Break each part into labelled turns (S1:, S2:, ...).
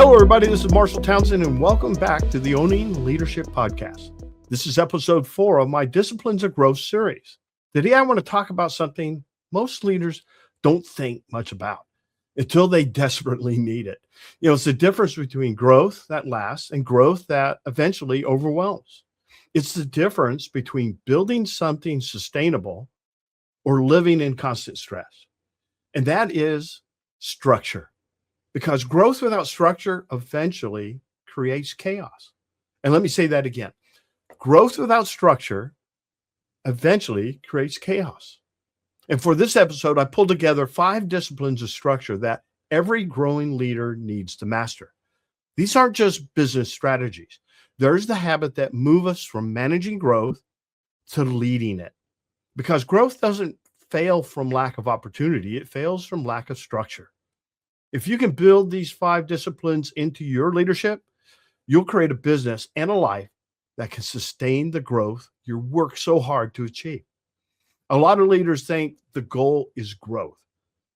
S1: Hello, everybody. This is Marshall Townsend, and welcome back to the Owning Leadership Podcast. This is episode 4 of my Disciplines of Growth series. Today, I want to talk about something most leaders don't think much about until they desperately need it. It's the difference between growth that lasts and growth that eventually overwhelms. It's the difference between building something sustainable or living in constant stress. And that is structure. Because growth without structure eventually creates chaos. And let me say that again. Growth without structure eventually creates chaos. And for this episode, I pulled together 5 disciplines of structure that every growing leader needs to master. These aren't just business strategies. There's the habit that move us from managing growth to leading it. Because growth doesn't fail from lack of opportunity. It fails from lack of structure. If you can build these 5 disciplines into your leadership, you'll create a business and a life that can sustain the growth you work so hard to achieve. A lot of leaders think the goal is growth,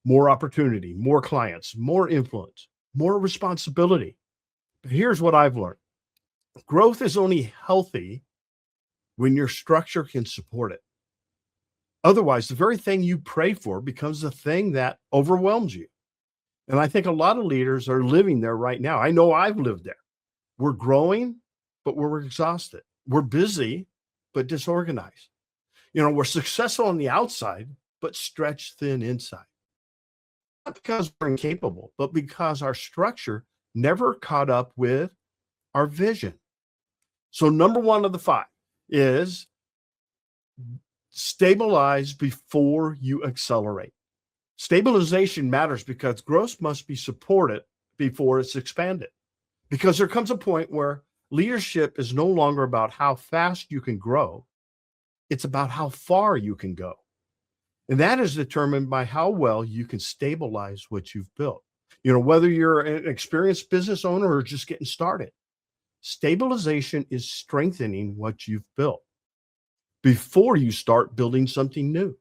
S1: more opportunity, more clients, more influence, more responsibility. But here's what I've learned. Growth is only healthy when your structure can support it. Otherwise, the very thing you pray for becomes the thing that overwhelms you. And I think a lot of leaders are living there right now. I know I've lived there. We're growing, but we're exhausted. We're busy, but disorganized. We're successful on the outside, but stretched thin inside. Not because we're incapable, but because our structure never caught up with our vision. So number 1 of the 5 is stabilize before you accelerate. Stabilization matters because growth must be supported before it's expanded. Because there comes a point where leadership is no longer about how fast you can grow. It's about how far you can go. And that is determined by how well you can stabilize what you've built. Whether you're an experienced business owner or just getting started, stabilization is strengthening what you've built before you start building something new.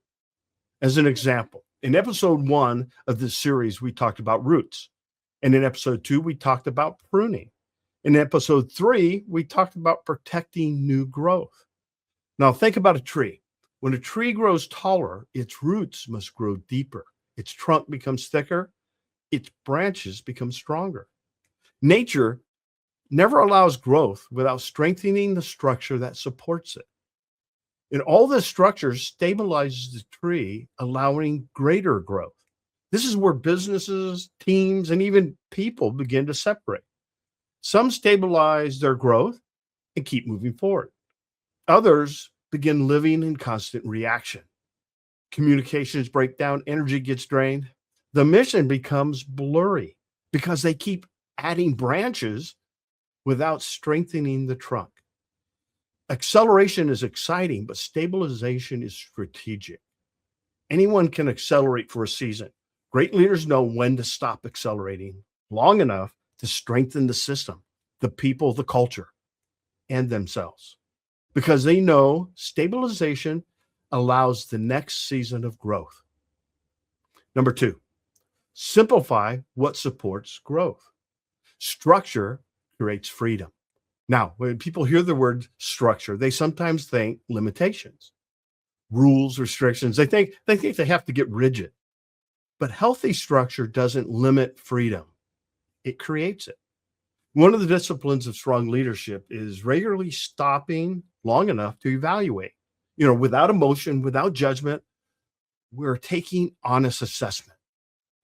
S1: As an example, in episode 1 of this series, we talked about roots. And in episode 2, we talked about pruning. In episode 3, we talked about protecting new growth. Now, think about a tree. When a tree grows taller, its roots must grow deeper. Its trunk becomes thicker. Its branches become stronger. Nature never allows growth without strengthening the structure that supports it. And all this structure stabilizes the tree, allowing greater growth. This is where businesses, teams, and even people begin to separate. Some stabilize their growth and keep moving forward. Others begin living in constant reaction. Communications break down, energy gets drained. The mission becomes blurry because they keep adding branches without strengthening the trunk. Acceleration is exciting, but stabilization is strategic. Anyone can accelerate for a season. Great leaders know when to stop accelerating long enough to strengthen the system, the people, the culture, and themselves. Because they know stabilization allows the next season of growth. Number 2, simplify what supports growth. Structure creates freedom. Now, when people hear the word structure, they sometimes think limitations, rules, restrictions. They think they have to get rigid. But healthy structure doesn't limit freedom. It creates it. One of the disciplines of strong leadership is regularly stopping long enough to evaluate. Without emotion, without judgment, we're taking honest assessment.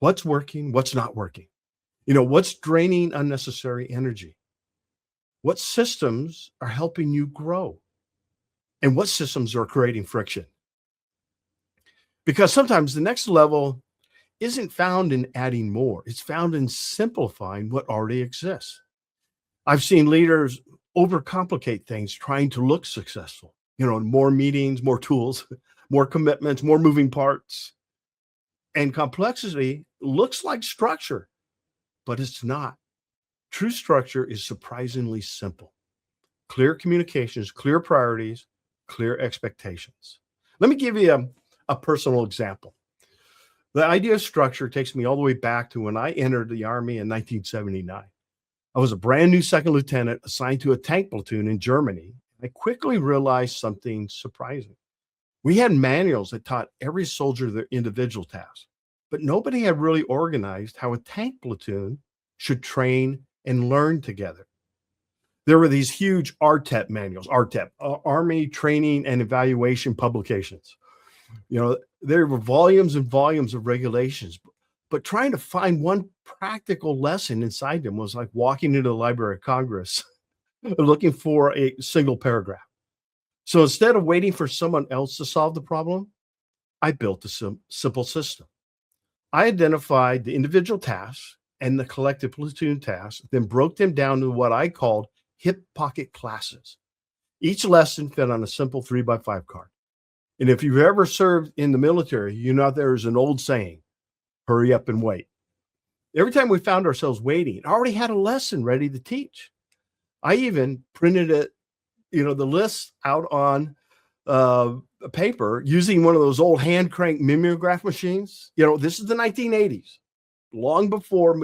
S1: What's working, what's not working? What's draining unnecessary energy? What systems are helping you grow? And what systems are creating friction? Because sometimes the next level isn't found in adding more. It's found in simplifying what already exists. I've seen leaders overcomplicate things trying to look successful. More meetings, more tools, more commitments, more moving parts. And complexity looks like structure, but it's not. True structure is surprisingly simple. Clear communications, clear priorities, clear expectations. Let me give you a personal example. The idea of structure takes me all the way back to when I entered the Army in 1979. I was a brand new second lieutenant assigned to a tank platoon in Germany. I quickly realized something surprising. We had manuals that taught every soldier their individual tasks, but nobody had really organized how a tank platoon should train and learn together. There were these huge RTEP manuals, RTEP, Army Training and Evaluation Publications. There were volumes and volumes of regulations, but trying to find one practical lesson inside them was like walking into the Library of Congress looking for a single paragraph. So instead of waiting for someone else to solve the problem, I built a simple system. I identified the individual tasks and the collective platoon tasks, then broke them down to what I called hip pocket classes. Each lesson fit on a simple 3x5 card. And if you've ever served in the military, you know there's an old saying, hurry up and wait. Every time we found ourselves waiting, I already had a lesson ready to teach. I even printed it, the list out on a paper using one of those old hand crank mimeograph machines. This is the 1980s, long before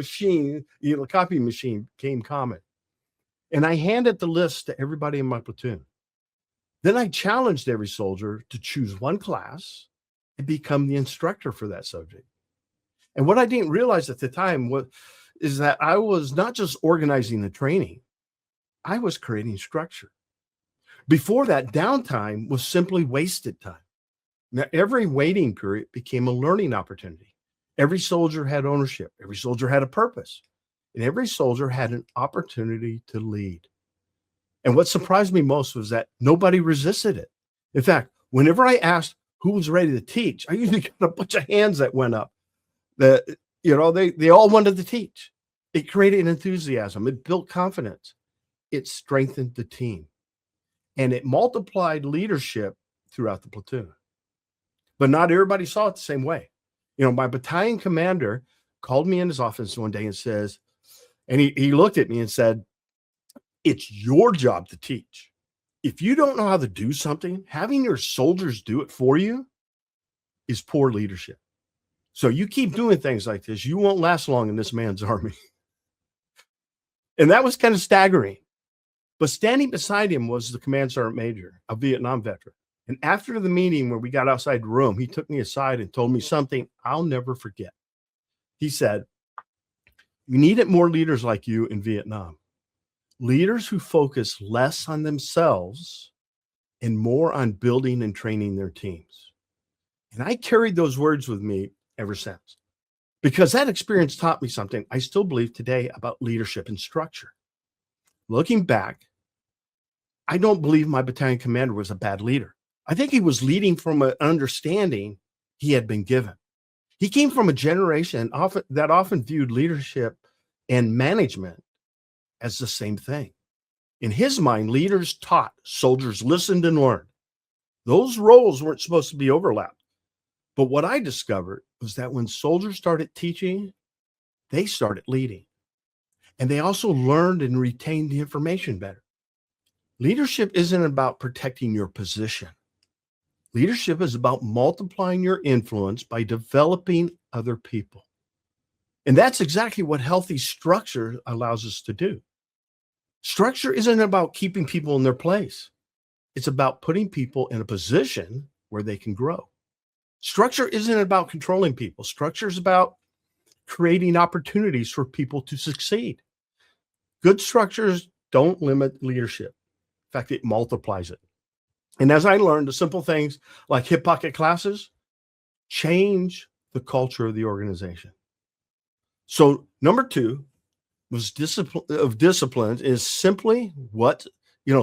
S1: copy machine became common. And I handed the list to everybody in my platoon. Then I challenged every soldier to choose one class and become the instructor for that subject. And what I didn't realize at the time is that I was not just organizing the training, I was creating structure. Before that, downtime was simply wasted time. Now, every waiting period became a learning opportunity. Every soldier had ownership. Every soldier had a purpose. And every soldier had an opportunity to lead. And what surprised me most was that nobody resisted it. In fact, whenever I asked who was ready to teach, I usually got a bunch of hands that went up. They all wanted to teach. It created an enthusiasm. It built confidence. It strengthened the team. And it multiplied leadership throughout the platoon. But not everybody saw it the same way. My battalion commander called me in his office one day and says, and he looked at me and said, it's your job to teach. If you don't know how to do something, having your soldiers do it for you is poor leadership. So you keep doing things like this, you won't last long in this man's army. And that was kind of staggering. But standing beside him was the command sergeant major, a Vietnam veteran. And after the meeting where we got outside the room, he took me aside and told me something I'll never forget. He said, "We needed more leaders like you in Vietnam. Leaders who focus less on themselves and more on building and training their teams." And I carried those words with me ever since, because that experience taught me something I still believe today about leadership and structure. Looking back, I don't believe my battalion commander was a bad leader. I think he was leading from an understanding he had been given. He came from a generation that often viewed leadership and management as the same thing. In his mind, leaders taught, soldiers listened and learned. Those roles weren't supposed to be overlapped. But what I discovered was that when soldiers started teaching, they started leading. And they also learned and retained the information better. Leadership isn't about protecting your position. Leadership is about multiplying your influence by developing other people. And that's exactly what healthy structure allows us to do. Structure isn't about keeping people in their place. It's about putting people in a position where they can grow. Structure isn't about controlling people. Structure is about creating opportunities for people to succeed. Good structures don't limit leadership. In fact, it multiplies it. And as I learned, the simple things like hip pocket classes change the culture of the organization. So number 2 was discipline is simply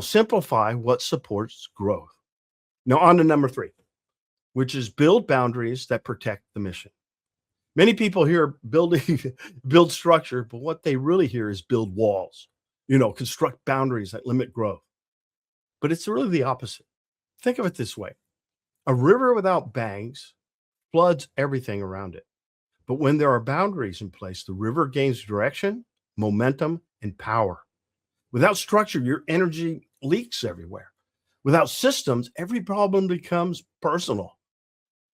S1: simplify what supports growth. Now on to number 3, which is build boundaries that protect the mission. Many people hear build structure, but what they really hear is build walls, construct boundaries that limit growth. But it's really the opposite. Think of it this way. A river without banks floods everything around it. But when there are boundaries in place, the river gains direction, momentum, and power. Without structure, your energy leaks everywhere. Without systems, every problem becomes personal.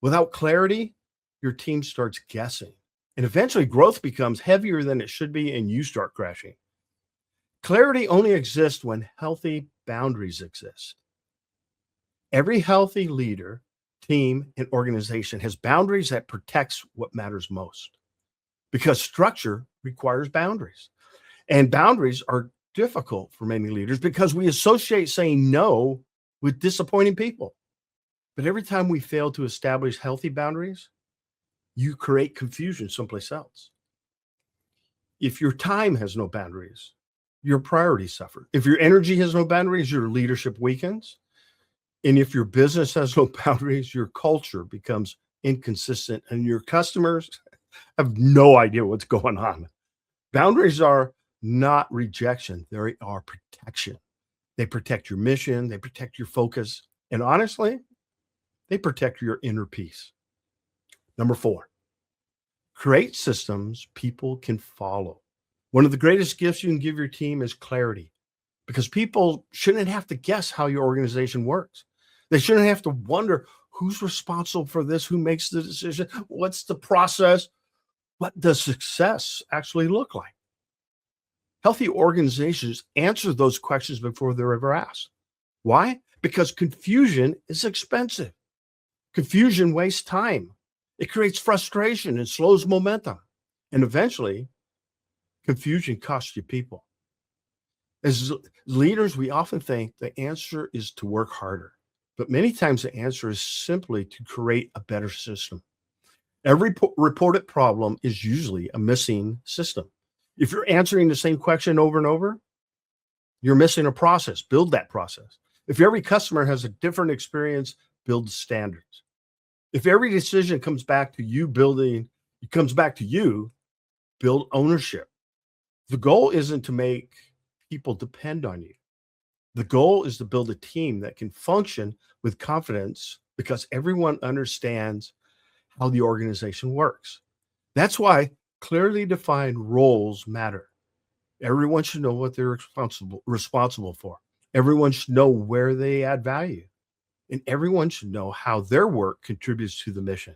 S1: Without clarity, your team starts guessing. And eventually growth becomes heavier than it should be, and you start crashing. Clarity only exists when healthy boundaries exist. Every healthy leader, team, and organization has boundaries that protects what matters most because structure requires boundaries. And boundaries are difficult for many leaders because we associate saying no with disappointing people. But every time we fail to establish healthy boundaries, you create confusion someplace else. If your time has no boundaries, your priorities suffer. If your energy has no boundaries, your leadership weakens. And if your business has no boundaries, your culture becomes inconsistent and your customers have no idea what's going on. Boundaries are not rejection, they are protection. They protect your mission, they protect your focus, and honestly, they protect your inner peace. Number 4, create systems people can follow. One of the greatest gifts you can give your team is clarity because people shouldn't have to guess how your organization works. They shouldn't have to wonder who's responsible for this, who makes the decision, what's the process, what does success actually look like? Healthy organizations answer those questions before they're ever asked. Why? Because confusion is expensive. Confusion wastes time. It creates frustration and slows momentum. And eventually, confusion costs you people. As leaders, we often think the answer is to work harder, but many times the answer is simply to create a better system. Every reported problem is usually a missing system. If you're answering the same question over and over, you're missing a process. Build that process. If every customer has a different experience, build standards. If every decision comes back to you, build ownership. The goal isn't to make people depend on you. The goal is to build a team that can function with confidence because everyone understands how the organization works. That's why clearly defined roles matter. Everyone should know what they're responsible for. Everyone should know where they add value. And everyone should know how their work contributes to the mission.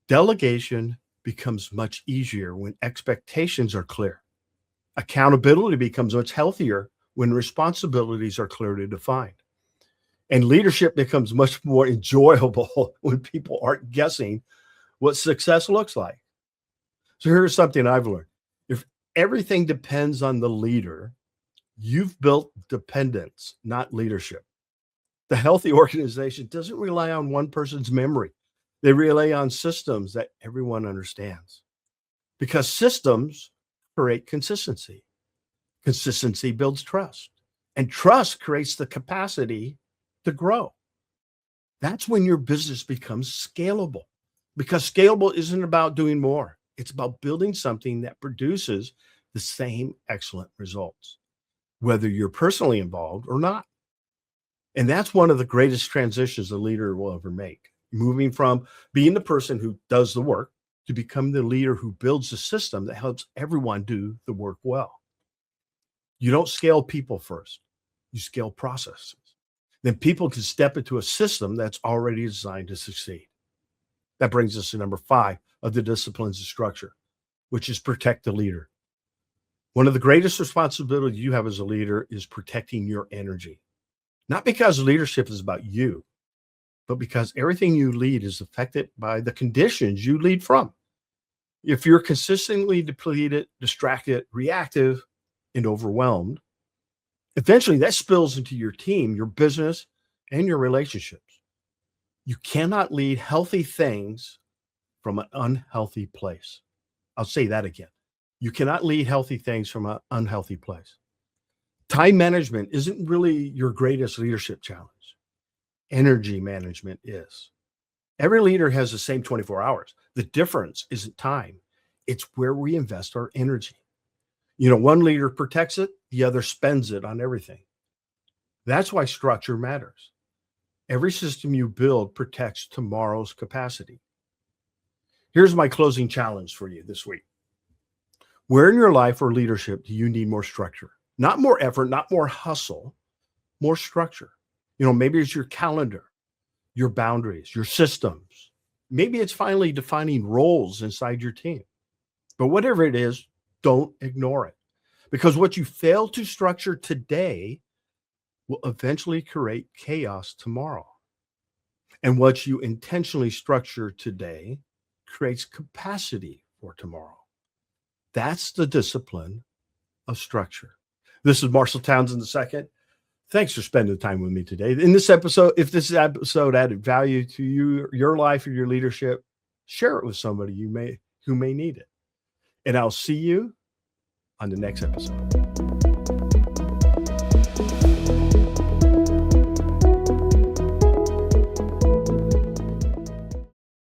S1: Delegation becomes much easier when expectations are clear. Accountability becomes much healthier when responsibilities are clearly defined. And leadership becomes much more enjoyable when people aren't guessing what success looks like. So here's something I've learned. If everything depends on the leader, you've built dependence, not leadership. The healthy organization doesn't rely on one person's memory. They rely on systems that everyone understands because systems create consistency. Consistency builds trust, and trust creates the capacity to grow. That's when your business becomes scalable because scalable isn't about doing more. It's about building something that produces the same excellent results, whether you're personally involved or not. And that's one of the greatest transitions a leader will ever make, moving from being the person who does the work to become the leader who builds a system that helps everyone do the work well. You don't scale people first, you scale processes. Then people can step into a system that's already designed to succeed. That brings us to number 5 of the disciplines of structure, which is protect the leader. One of the greatest responsibilities you have as a leader is protecting your energy. Not because leadership is about you, but because everything you lead is affected by the conditions you lead from. If you're consistently depleted, distracted, reactive, and overwhelmed, eventually that spills into your team, your business, and your relationships. You cannot lead healthy things from an unhealthy place. I'll say that again. You cannot lead healthy things from an unhealthy place. Time management isn't really your greatest leadership challenge. Energy management is. Every leader has the same 24 hours. The difference isn't time, it's where we invest our energy. One leader protects it, the other spends it on everything. That's why structure matters. Every system you build protects tomorrow's capacity. Here's my closing challenge for you this week. Where in your life or leadership do you need more structure? Not more effort, not more hustle, more structure. Maybe it's your calendar, your boundaries, your systems. Maybe it's finally defining roles inside your team. But whatever it is, don't ignore it because what you fail to structure today will eventually create chaos tomorrow. And what you intentionally structure today creates capacity for tomorrow. That's the discipline of structure. This is Marshall Townsend II. Thanks for spending the time with me today. In this episode, if this episode added value to you, your life, or your leadership, share it with somebody who may need it. And I'll see you on the next episode.